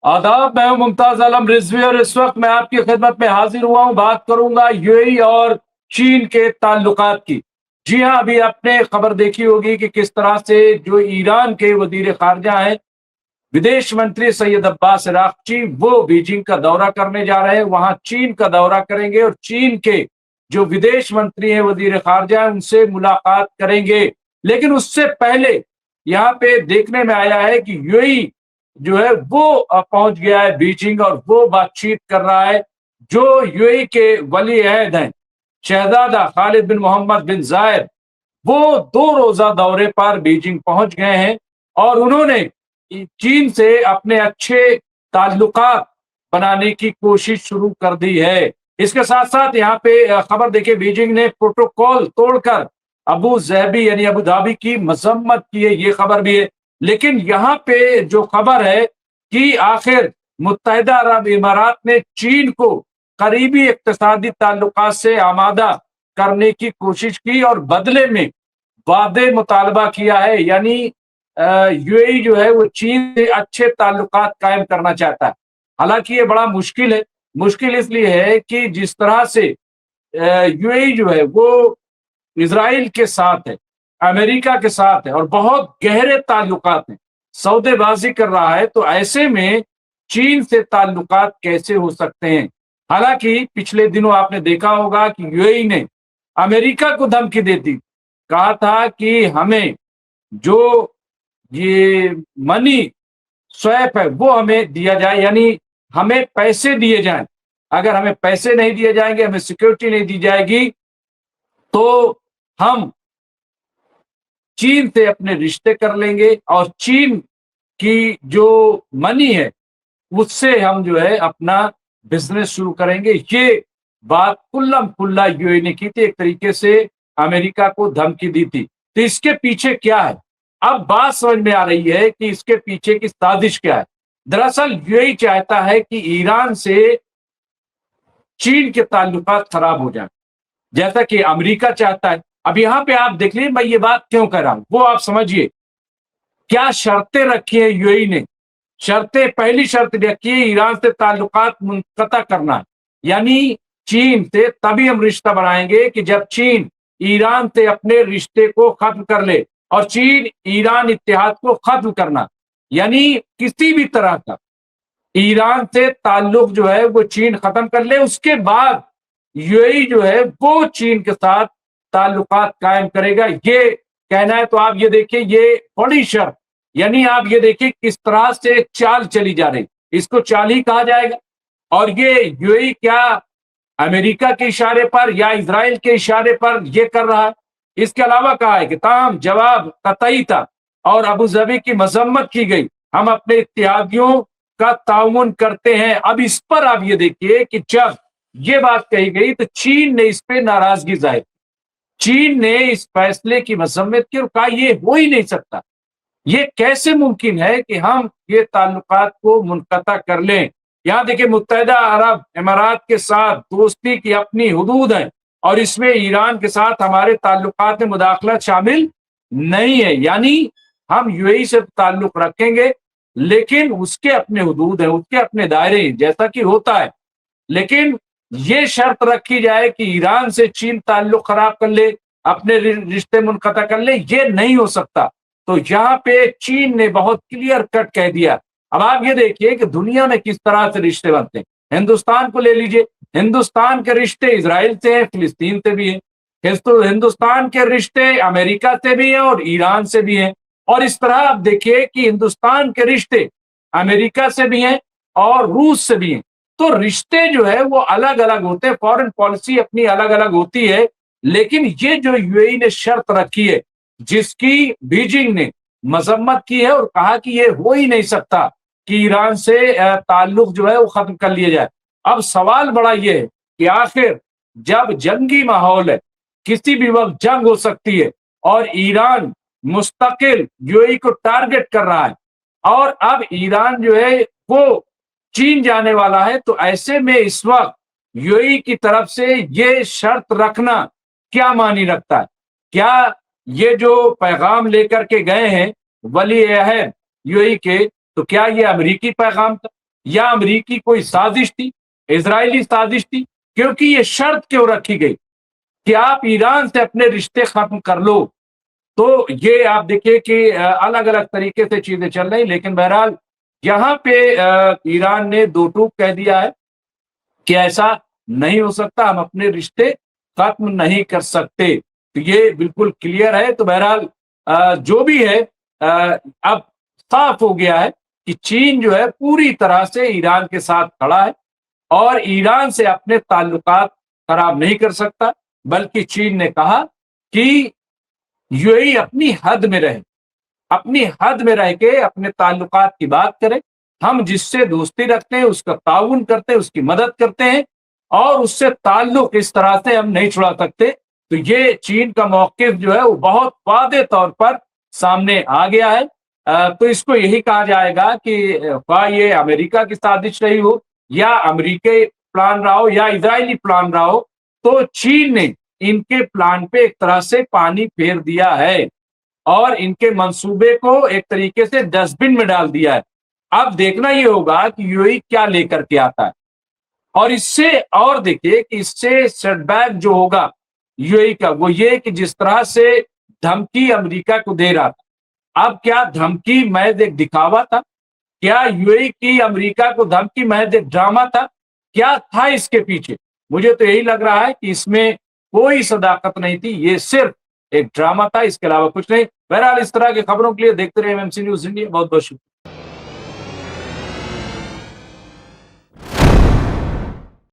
आदाब, मैं हूं मुमताज आलम रिजवी और इस वक्त मैं आपकी खिदमत में हाजिर हुआ हूं। बात करूंगा यूएई और चीन के ताल्लुकात की। जी हां, अभी आपने खबर देखी होगी कि किस तरह से जो ईरान के वजीर खारजा हैं, विदेश मंत्री सैयद अब्बास अरागची, वो बीजिंग का दौरा करने जा रहे हैं। वहां चीन का दौरा करेंगे और चीन के जो विदेश मंत्री हैं, वजीर खारजा हैं, उनसे मुलाकात करेंगे। लेकिन उससे पहले यहाँ पे देखने में आया है कि यूएई जो है वो पहुंच गया है बीजिंग और वो बातचीत कर रहा है। जो यूएई के वली अहद हैं, शहजादा खालिद बिन मोहम्मद बिन जायद, वो 2 रोजा दौरे पर बीजिंग पहुंच गए हैं और उन्होंने चीन से अपने अच्छे ताल्लुकात बनाने की कोशिश शुरू कर दी है। इसके साथ साथ यहाँ पे खबर देखिए, बीजिंग ने प्रोटोकॉल तोड़कर अबू जहबी यानी अबू धाबी की मजम्मत की है, ये खबर भी है। लेकिन यहाँ पे जो खबर है कि आखिर मुत्तहिदा अरब इमारात ने चीन को करीबी इक्तिसादी ताल्लुकात से आमादा करने की कोशिश की और बदले में वादे मुतालबा किया है। यानी यूएई जो है वो चीन से अच्छे ताल्लुकात कायम करना चाहता है। हालांकि ये बड़ा मुश्किल है। मुश्किल इसलिए है कि जिस तरह से यूएई जो है वो इजराइल के साथ है, अमेरिका के साथ है और बहुत गहरे ताल्लुकात हैं, सौदेबाजी कर रहा है, तो ऐसे में चीन से ताल्लुकात कैसे हो सकते हैं। हालांकि पिछले दिनों आपने देखा होगा कि यूएई ने अमेरिका को धमकी देती, कहा था कि हमें जो ये मनी स्वैप है वो हमें दिया जाए, यानी हमें पैसे दिए जाएं। अगर हमें पैसे नहीं दिए जाएंगे, हमें सिक्योरिटी नहीं दी जाएगी, तो हम चीन से अपने रिश्ते कर लेंगे और चीन की जो मनी है उससे हम जो है अपना बिजनेस शुरू करेंगे। ये बात कुल्लम कुल्ला यूएई ने की थी, एक तरीके से अमेरिका को धमकी दी थी। तो इसके पीछे क्या है, अब बात समझ में आ रही है कि इसके पीछे की साजिश क्या है। दरअसल यूएई चाहता है कि ईरान से चीन के ताल्लुकात खराब हो जाए, जैसा कि अमेरिका चाहता है। अब यहां पे आप देख लीजिए, मैं ये बात क्यों कर रहा हूं वो आप समझिए। क्या शर्तें रखी है यूएई ने। शर्तें, पहली शर्त रखी है ईरान से ताल्लुकात मुनक़ता करना, यानी चीन से तभी हम रिश्ता बनाएंगे कि जब चीन ईरान से अपने रिश्ते को खत्म कर ले और चीन ईरान इत्तेहाद को खत्म करना, यानी किसी भी तरह का ईरान से ताल्लुक जो है वो चीन खत्म कर ले। उसके बाद यूएई जो है वो चीन के साथ ताल्लुकात कायम करेगा, ये कहना है। तो आप ये देखिए, ये बड़ी शर्त, यानी आप ये देखिए किस तरह से चाल चली जा रही, इसको चाल ही कहा जाएगा। और ये यूएई क्या अमेरिका के इशारे पर या इजराइल के इशारे पर ये कर रहा है। इसके अलावा कहा है कि ताम जवाब कतई था और अबू धाबी की मजम्मत की गई, हम अपने इत्तेहादियों का ताउन करते हैं। अब इस पर आप ये देखिए कि जब ये बात कही गई तो चीन ने इस पे नाराजगी जाहिर की। चीन ने इस फैसले की मजम्मत की और कहा ये हो ही नहीं सकता, ये कैसे मुमकिन है कि हम ये ताल्लुकात को मुनक़ता कर लें। यहाँ देखिए, मुत्तहिदा अरब इमारात के साथ दोस्ती की अपनी हुदूद है और इसमें ईरान के साथ हमारे ताल्लुकात में मुदाखलत शामिल नहीं है। यानी हम यूएई से ताल्लुक रखेंगे लेकिन उसके अपने हुदूद हैं, उसके अपने दायरे हैं, जैसा कि होता है। लेकिन ये शर्त रखी जाए कि ईरान से चीन ताल्लुक खराब कर ले, अपने रिश्ते मुनक़ता कर ले, ये नहीं हो सकता। तो यहाँ पे चीन ने बहुत क्लियर कट कह दिया। अब आप ये देखिए कि दुनिया में किस तरह से रिश्ते बनते हैं। हिंदुस्तान को ले लीजिए, हिंदुस्तान के रिश्ते इजराइल से हैं, फिलिस्तीन से भी हैं। हिंदुस्तान के रिश्ते अमेरिका से भी हैं और ईरान से भी हैं। और इस तरह आप देखिए कि हिंदुस्तान के रिश्ते अमेरिका से भी हैं और रूस से भी हैं। तो रिश्ते जो है वो अलग अलग होते हैं, फॉरेन पॉलिसी अपनी अलग अलग होती है। लेकिन ये जो यूएई ने शर्त रखी है, जिसकी बीजिंग ने मजम्मत की है और कहा कि ये हो ही नहीं सकता कि ईरान से ताल्लुक जो है वो खत्म कर लिया जाए। अब सवाल बड़ा ये है कि आखिर जब जंगी माहौल है, किसी भी वक्त जंग हो सकती है और ईरान मुस्तकिल यूएई को टारगेट कर रहा है और अब ईरान जो है वो चीन जाने वाला है, तो ऐसे में इस वक्त यूएई की तरफ से ये शर्त रखना क्या मानी रखता है। क्या ये जो पैगाम लेकर के गए हैं वली अहद यूएई के, तो क्या ये अमेरिकी पैगाम था? या अमरीकी कोई साजिश थी, इजरायली साजिश थी? क्योंकि ये शर्त क्यों रखी गई कि आप ईरान से अपने रिश्ते खत्म कर लो? तो ये आप देखिए कि अलग अलग तरीके से चीजें चल रही, लेकिन बहरहाल यहाँ पे ईरान ने दो टूक कह दिया है कि ऐसा नहीं हो सकता, हम अपने रिश्ते खत्म नहीं कर सकते। तो ये बिल्कुल क्लियर है। तो बहरहाल जो भी है, अब साफ हो गया है कि चीन जो है पूरी तरह से ईरान के साथ खड़ा है और ईरान से अपने ताल्लुकात खराब नहीं कर सकता, बल्कि चीन ने कहा कि यूएई अपनी हद में रहे, अपनी हद में रह के अपने ताल्लुकात की बात करें। हम जिससे दोस्ती रखते हैं, उसका ताउन करते हैं, उसकी मदद करते हैं और उससे ताल्लुक इस तरह से हम नहीं छुड़ा सकते। तो ये चीन का मौकिफ जो है वो बहुत वादे तौर पर सामने आ गया है। तो इसको यही कहा जाएगा कि ये अमेरिका की साजिश रही हो या अमेरिकी प्लान रहा हो या इजरायली प्लान रहा हो, तो चीन ने इनके प्लान पे एक तरह से पानी फेर दिया है और इनके मंसूबे को एक तरीके से डस्टबिन में डाल दिया है। अब देखना ये होगा कि यूएई क्या लेकर के आता है। और इससे और देखिए कि इससे सेटबैक जो होगा यूएई का, वो ये कि जिस तरह से धमकी अमेरिका को दे रहा था, अब क्या धमकी महज एक दिखावा था? क्या यूएई की अमेरिका को धमकी महज एक ड्रामा था? क्या था इसके पीछे? मुझे तो यही लग रहा है कि इसमें कोई सदाकत नहीं थी, ये सिर्फ एक ड्रामा था, इसके अलावा कुछ नहीं। बहरहाल इस तरह की खबरों के लिए देखते रहिए एमएमसी न्यूज़ इंडिया। बहुत बहुत शुक्रिया।